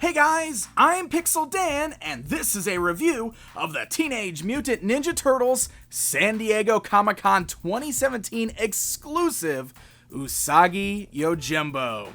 Hey guys, I'm Pixel Dan, and this is a review of the Teenage Mutant Ninja Turtles San Diego Comic-Con 2017 exclusive Usagi Yojimbo.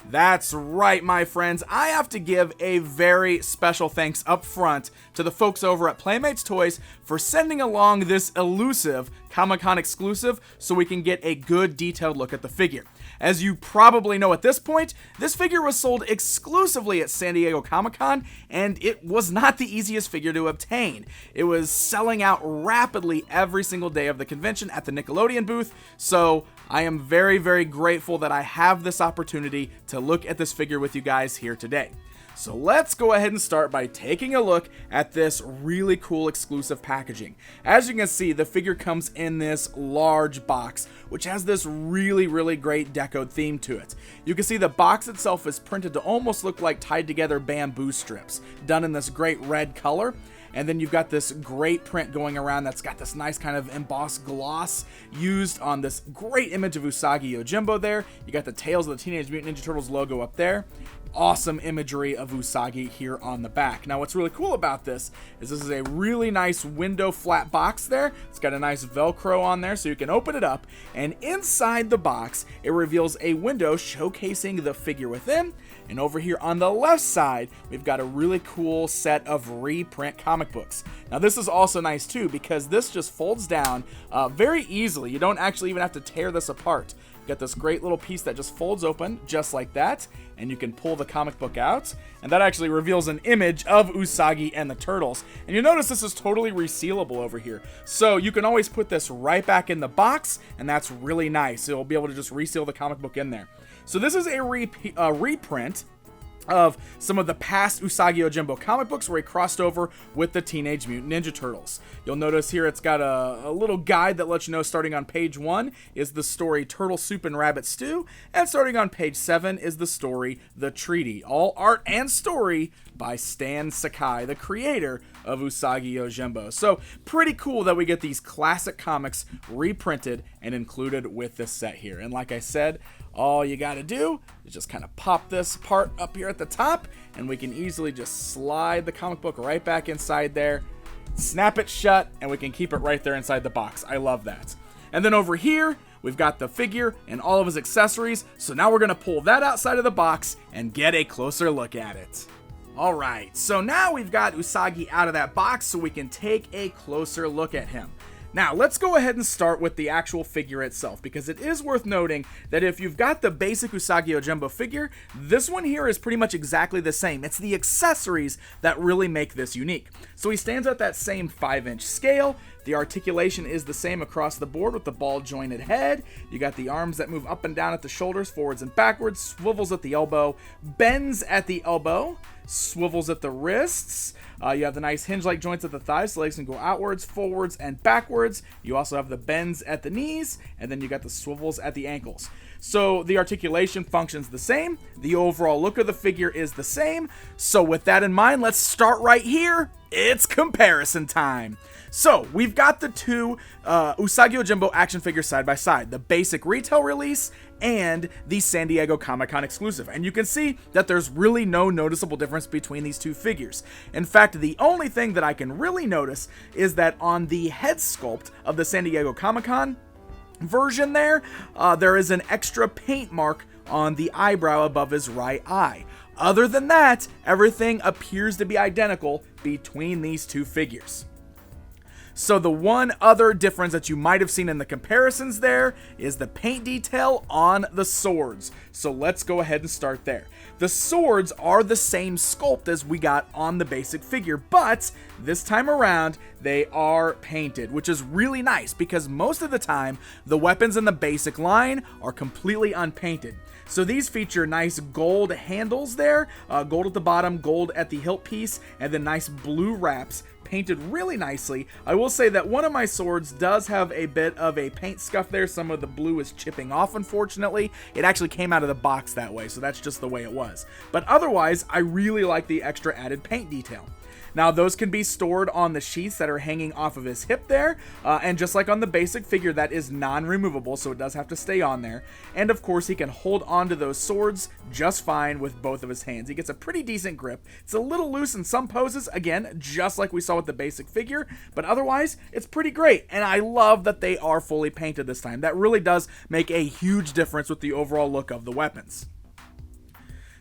That's right, my friends. I have to give a very special thanks up front to the folks over at Playmates Toys for sending along this elusive Comic-Con exclusive so we can get a good detailed look at the figure. As you probably know at this point, this figure was sold exclusively at San Diego Comic-Con, and it was not the easiest figure to obtain. It was selling out rapidly every single day of the convention at the Nickelodeon booth, so I am very, very grateful that I have this opportunity to look at this figure with you guys here today. So let's go ahead and start by taking a look at this really cool exclusive packaging. As you can see, the figure comes in this large box, which has this really, really great deco theme to it. You can see the box itself is printed to almost look like tied together bamboo strips, done in this great red color. And then you've got this great print going around that's got this nice kind of embossed gloss used on this great image of Usagi Yojimbo there. You got the Tales of the Teenage Mutant Ninja Turtles logo up there. Awesome imagery of Usagi here on the back. Now what's really cool about this is a really nice window flat box there. It's got a nice Velcro on there so you can open it up, and inside the box it reveals a window showcasing the figure within. And over here on the left side, we've got a really cool set of reprint comic books. Now this is also nice too because this just folds down very easily. You don't actually even have to tear this apart. You got this great little piece that just folds open just like that, and you can pull the comic book out, and that actually reveals an image of Usagi and the Turtles. And you notice this is totally resealable over here, so you can always put this right back in the box, and that's really nice. You'll be able to just reseal the comic book in there. So this is a reprint of some of the past Usagi Yojimbo comic books where he crossed over with the Teenage Mutant Ninja Turtles. You'll notice here it's got a little guide that lets you know starting on page 1 is the story Turtle Soup and Rabbit Stew, and starting on page 7 is the story The Treaty. All art and story by Stan Sakai, the creator of Usagi Yojimbo. So pretty cool that we get these classic comics reprinted and included with this set here. And like I said, all you gotta do is just kind of pop this part up here at the top, and we can easily just slide the comic book right back inside there, snap it shut, and we can keep it right there inside the box. I love that. And then over here, we've got the figure and all of his accessories, so now we're gonna pull that outside of the box and get a closer look at it. Alright, so now we've got Usagi out of that box so we can take a closer look at him. Now, let's go ahead and start with the actual figure itself, because it is worth noting that if you've got the basic Usagi Yojimbo figure, this one here is pretty much exactly the same. It's the accessories that really make this unique. So he stands at that same 5-inch scale. The articulation is the same across the board with the ball jointed head. You got the arms that move up and down at the shoulders, forwards and backwards, swivels at the elbow, bends at the elbow, swivels at the wrists. You have the nice hinge-like joints at the thighs, so legs can go outwards, forwards, and backwards. You also have the bends at the knees, and then you got the swivels at the ankles. So the articulation functions the same. The overall look of the figure is the same. So with that in mind, let's start right here. It's comparison time. So we've got the two Usagi Yojimbo action figures side by side, the basic retail release and the San Diego Comic-Con exclusive. And you can see that there's really no noticeable difference between these two figures. In fact, the only thing that I can really notice is that on the head sculpt of the San Diego Comic-Con version there is an extra paint mark on the eyebrow above his right eye. Other than that, everything appears to be identical between these two figures. So the one other difference that you might have seen in the comparisons there is the paint detail on the swords. So let's go ahead and start there. The swords are the same sculpt as we got on the basic figure, but this time around they are painted, which is really nice because most of the time the weapons in the basic line are completely unpainted. So these feature nice gold handles there, gold at the bottom, gold at the hilt piece, and then nice blue wraps painted really nicely. I will say that one of my swords does have a bit of a paint scuff there. Some of the blue is chipping off, unfortunately. It actually came out of the box that way, so that's just the way it was. But otherwise, I really like the extra added paint detail. Now, those can be stored on the sheaths that are hanging off of his hip there, and just like on the basic figure, that is non-removable, so it does have to stay on there. And of course, he can hold onto those swords just fine with both of his hands. He gets a pretty decent grip. It's a little loose in some poses, again, just like we saw with the basic figure, but otherwise, it's pretty great. And I love that they are fully painted this time. That really does make a huge difference with the overall look of the weapons.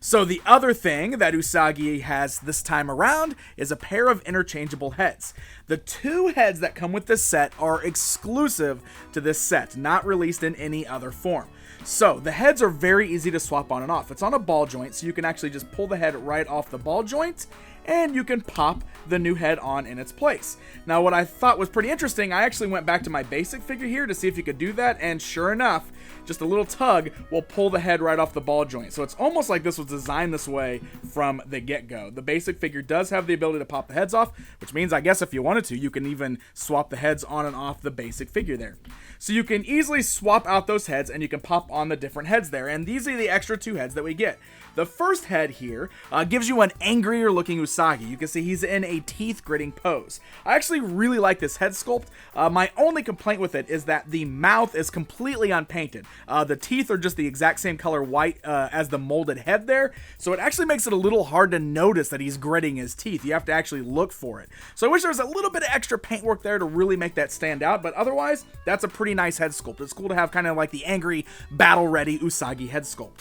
So the other thing that Usagi has this time around is a pair of interchangeable heads. The 2 heads that come with this set are exclusive to this set, not released in any other form. So the heads are very easy to swap on and off. It's on a ball joint, so you can actually just pull the head right off the ball joint, and you can pop the new head on in its place. Now, what I thought was pretty interesting, I actually went back to my basic figure here to see if you could do that, and sure enough, just a little tug will pull the head right off the ball joint. So it's almost like this was designed this way from the get-go. The basic figure does have the ability to pop the heads off, which means I guess if you wanted to, you can even swap the heads on and off the basic figure there. So you can easily swap out those heads, and you can pop on the different heads there, and these are the extra 2 heads that we get. The first head here gives you an angrier looking Usagi. You can see he's in a teeth gritting pose. I actually really like this head sculpt. My only complaint with it is that the mouth is completely unpainted. The teeth are just the exact same color white as the molded head there, so it actually makes it a little hard to notice that he's gritting his teeth. You have to actually look for it. So I wish there was a little bit of extra paintwork there to really make that stand out, but otherwise, that's a pretty nice head sculpt. It's cool to have kind of like the angry, battle-ready Usagi head sculpt.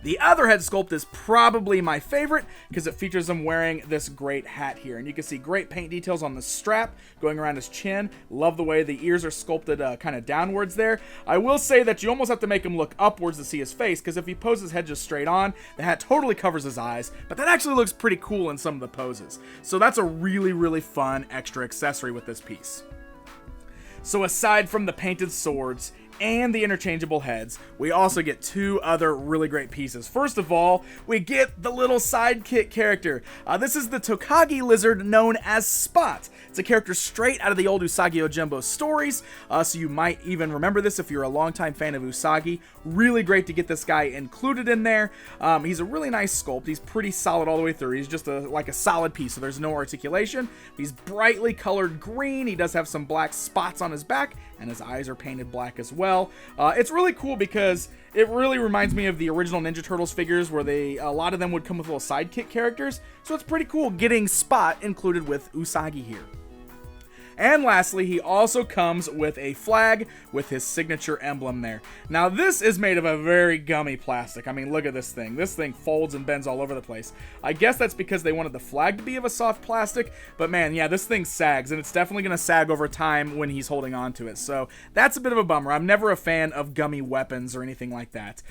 The other head sculpt is probably my favorite because it features him wearing this great hat here. And you can see great paint details on the strap going around his chin. Love the way the ears are sculpted kind of downwards there. I will say that you almost have to make him look upwards to see his face, because if he poses his head just straight on, the hat totally covers his eyes, but that actually looks pretty cool in some of the poses. So that's a really, really fun extra accessory with this piece. So aside from the painted swords and the interchangeable heads, we also get 2 other really great pieces. First of all, we get the little sidekick character. This is the Tokage lizard known as Spot. It's a character straight out of the old Usagi Yojimbo stories, so you might even remember this if you're a longtime fan of Usagi. Really great to get this guy included in there. He's a really nice sculpt. He's pretty solid all the way through. He's just like a solid piece, so there's no articulation. He's brightly colored green. He does have some black spots on his back, and his eyes are painted black as well. It's really cool because it really reminds me of the original Ninja Turtles figures where a lot of them would come with little sidekick characters. So it's pretty cool getting Spot included with Usagi here. And lastly, he also comes with a flag with his signature emblem there. Now, this is made of a very gummy plastic. I mean, look at this thing. This thing folds and bends all over the place. I guess that's because they wanted the flag to be of a soft plastic, but man, yeah, this thing sags, and it's definitely going to sag over time when he's holding on to it. So that's a bit of a bummer. I'm never a fan of gummy weapons or anything like that.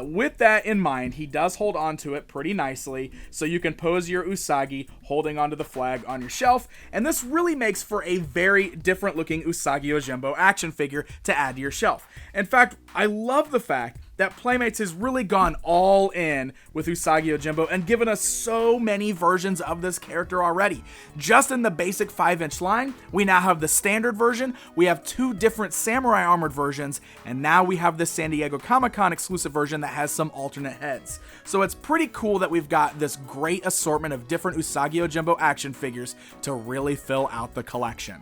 With that in mind, he does hold on to it pretty nicely, so you can pose your Usagi holding onto the flag on your shelf, and this really makes for a very different looking Usagi Yojimbo action figure to add to your shelf. In fact, I love the fact that Playmates has really gone all in with Usagi Yojimbo and given us so many versions of this character already. Just in the basic 5-inch line, we now have the standard version, we have 2 different samurai armored versions, and now we have the San Diego Comic-Con exclusive version that has some alternate heads. So it's pretty cool that we've got this great assortment of different Usagi Yojimbo action figures to really fill out the collection.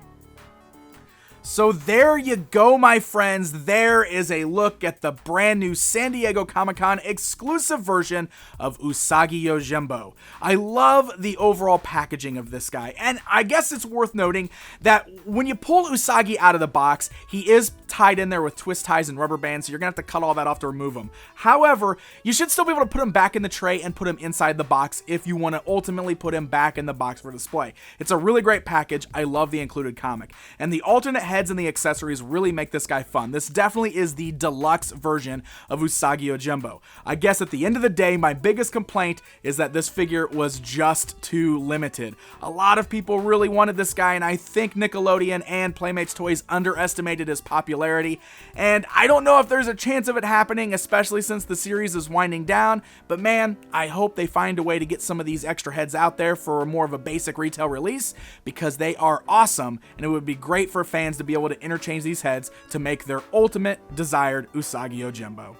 So there you go, my friends. There is a look at the brand new San Diego Comic-Con exclusive version of Usagi Yojimbo. I love the overall packaging of this guy, and I guess it's worth noting that when you pull Usagi out of the box, he is tied in there with twist ties and rubber bands, so you're gonna have to cut all that off to remove him. However, you should still be able to put him back in the tray and put him inside the box if you want to ultimately put him back in the box for display. It's a really great package. I love the included comic, and the alternate heads and the accessories really make this guy fun. This definitely is the deluxe version of Usagi Yojimbo. I guess at the end of the day, my biggest complaint is that this figure was just too limited. A lot of people really wanted this guy, and I think Nickelodeon and Playmates Toys underestimated his popularity, and I don't know if there's a chance of it happening, especially since the series is winding down, but man, I hope they find a way to get some of these extra heads out there for more of a basic retail release, because they are awesome, and it would be great for fans to be able to interchange these heads to make their ultimate desired Usagi Yojimbo.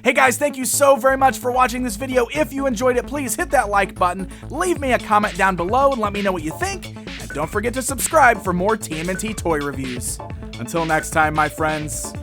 Hey guys, thank you so very much for watching this video. If you enjoyed it, please hit that like button, leave me a comment down below and let me know what you think, and don't forget to subscribe for more TMNT toy reviews. Until next time, my friends,